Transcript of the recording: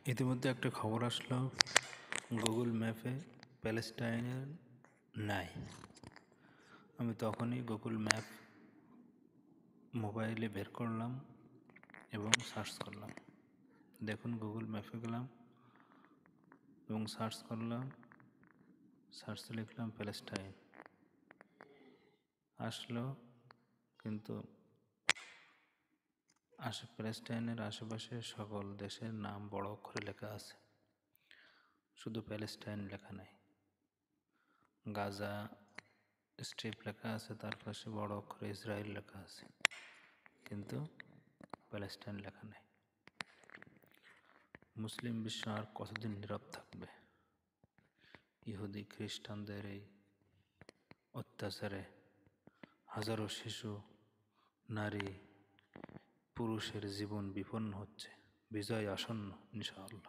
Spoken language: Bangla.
ইতিমধ্যে একটা খবর আসলো, গুগল ম্যাপে প্যালেস্টাইনের নাই। আমি তখনই গুগল ম্যাপ মোবাইলে বের করলাম এবং সার্চ করলাম। দেখুন, গুগল ম্যাপে গেলাম এবং সার্চ করলাম, সার্চে লিখলাম প্যালেস্টাইন, আসলো। কিন্তু প্যালেস্টাইনের আশেপাশে সকল দেশের নাম বড় অক্ষরে লেখা আছে, শুধু প্যালেস্টাইন লেখা নাই। গাজা স্ট্রিপ লেখা আছে, তার পাশে বড় অক্ষরে ইসরায়েল লেখা আছে, কিন্তু প্যালেস্টাইন লেখা নেই। মুসলিম বিশ্ব আর কতদিন নীরব থাকবে? ইহুদি খ্রিস্টানদের এই অত্যাচারে হাজারো শিশু, নারী, পুরুষের জীবন বিপন্ন হচ্ছে। বিজয় আসন্ন ইনশাআল্লাহ।